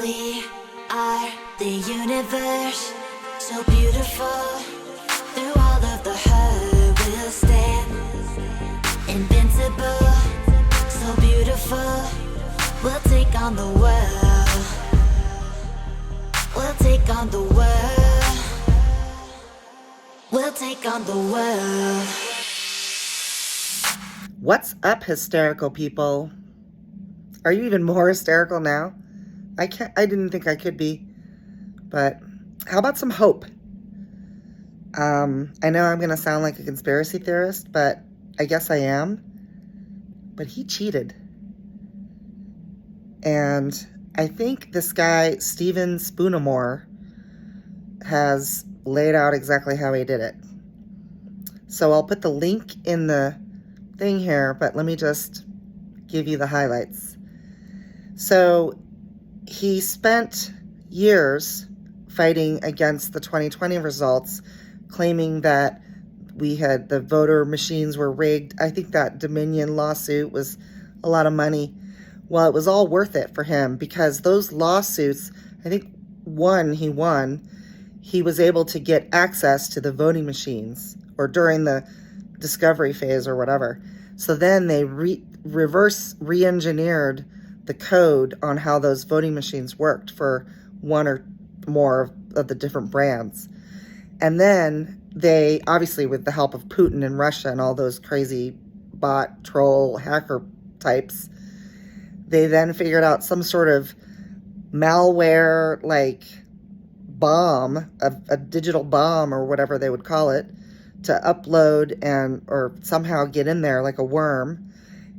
We are the universe, so beautiful. Through all of the hurt, we'll stand invincible, so beautiful. We'll take on the world. We'll take on the world. We'll take on the world. What's up, hysterical people? Are you even more hysterical now? I didn't think I could be, but how about some hope? I know I'm going to sound like a conspiracy theorist, but I guess I am. But he cheated. And I think this guy, Steven Spoonamore, has laid out exactly how he did it. So I'll put the link in the thing here, but let me just give you the highlights. So he spent years fighting against the 2020 results, claiming that the voter machines were rigged. I think that Dominion lawsuit was a lot of money. Well, it was all worth it for him because those lawsuits, I think he won. He was able to get access to the voting machines, or during the discovery phase or whatever. So then they reverse re-engineered the code on how those voting machines worked for one or more of the different brands. And then they, obviously with the help of Putin and Russia and all those crazy bot, troll, hacker types, they then figured out some sort of malware, like bomb, a digital bomb or whatever they would call it, to upload or somehow get in there like a worm.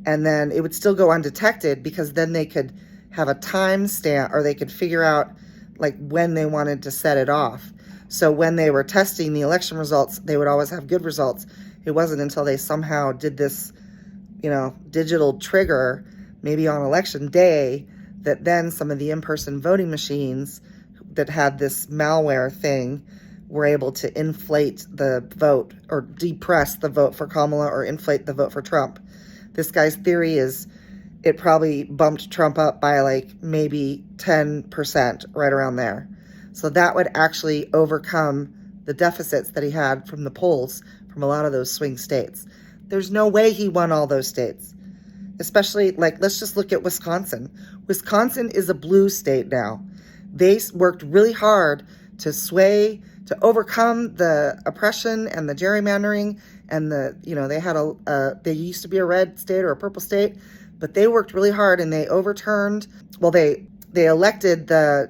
And then it would still go undetected because then they could have a timestamp, or they could figure out like when they wanted to set it off. So when they were testing the election results, they would always have good results. It wasn't until they somehow did this, digital trigger, maybe on election day, that then some of the in-person voting machines that had this malware thing were able to inflate the vote, or depress the vote for Kamala, or inflate the vote for Trump. This guy's theory is it probably bumped Trump up by like maybe 10%, right around there. So that would actually overcome the deficits that he had from the polls from a lot of those swing states. There's no way he won all those states. Especially, let's just look at Wisconsin. Wisconsin is a blue state now. They worked really hard to overcome the oppression and the gerrymandering, and they used to be a red state or a purple state, but they worked really hard and they overturned, they elected a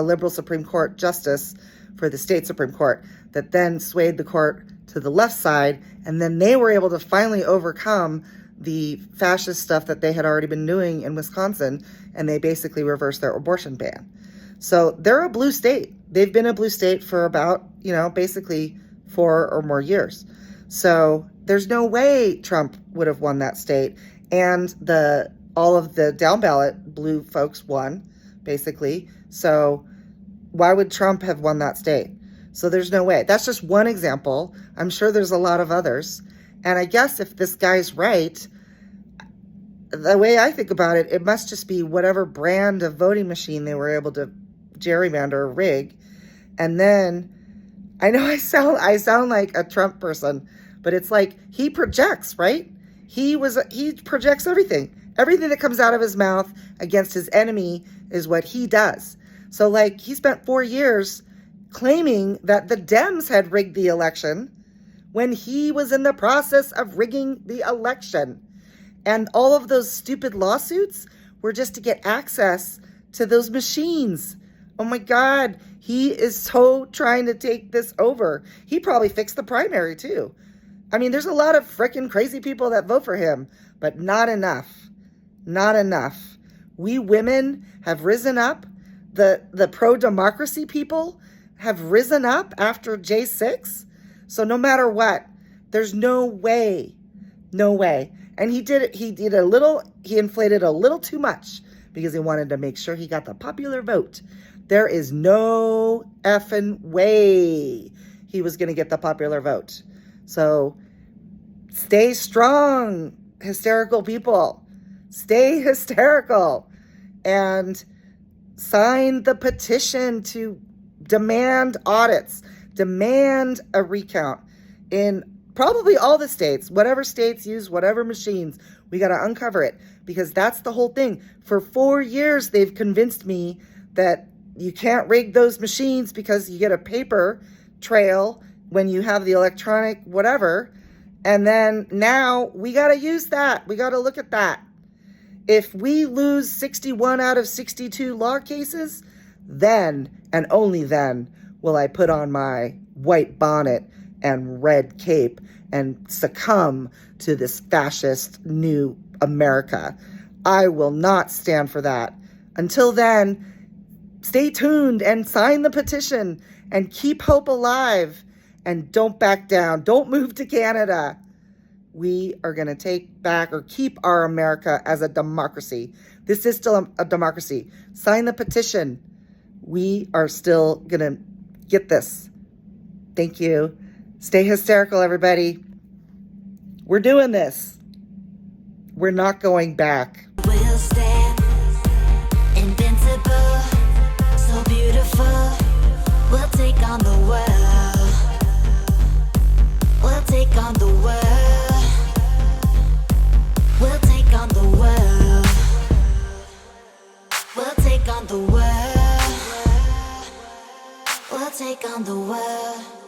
liberal Supreme Court justice for the state Supreme Court that then swayed the court to the left side, and then they were able to finally overcome the fascist stuff that they had already been doing in Wisconsin, and they basically reversed their abortion ban. So they're a blue state. They've been a blue state for about, basically 4 or more years. So there's no way Trump would have won that state. And all of the down ballot blue folks won, basically. So why would Trump have won that state? So there's no way. That's just one example. I'm sure there's a lot of others. And I guess if this guy's right, the way I think about it, it must just be whatever brand of voting machine they were able to gerrymander or rig. And then, I know I sound like a Trump person, but it's like he projects, right? He projects everything. Everything that comes out of his mouth against his enemy is what he does. So he spent 4 years claiming that the Dems had rigged the election when he was in the process of rigging the election. And all of those stupid lawsuits were just to get access to those machines. Oh my God, he is so trying to take this over. He probably fixed the primary too. I mean, there's a lot of freaking crazy people that vote for him, but not enough. Not enough. We women have risen up. The pro-democracy people have risen up after J6. So no matter what, there's no way. No way. And he inflated a little too much because he wanted to make sure he got the popular vote. There is no effing way he was going to get the popular vote. So stay strong, hysterical people. Stay hysterical. And sign the petition to demand audits, demand a recount in probably all the states, whatever states use whatever machines. We got to uncover it, because that's the whole thing. For 4 years, they've convinced me that you can't rig those machines because you get a paper trail when you have the electronic whatever. And then now we got to use that. We got to look at that. If we lose 61 out of 62 law cases, then and only then will I put on my white bonnet and red cape and succumb to this fascist new America. I will not stand for that. Until then, stay tuned and sign the petition and keep hope alive, and don't back down. Don't move to Canada. We are going to take back or keep our America as a democracy. This is still a democracy. Sign the petition. We are still going to get this. Thank you. Stay hysterical, everybody. We're doing this. We're not going back. We'll stand invincible, so beautiful. We'll take on the world. We'll take on the world. We'll take on the world. We'll take on the world. We'll take on the world.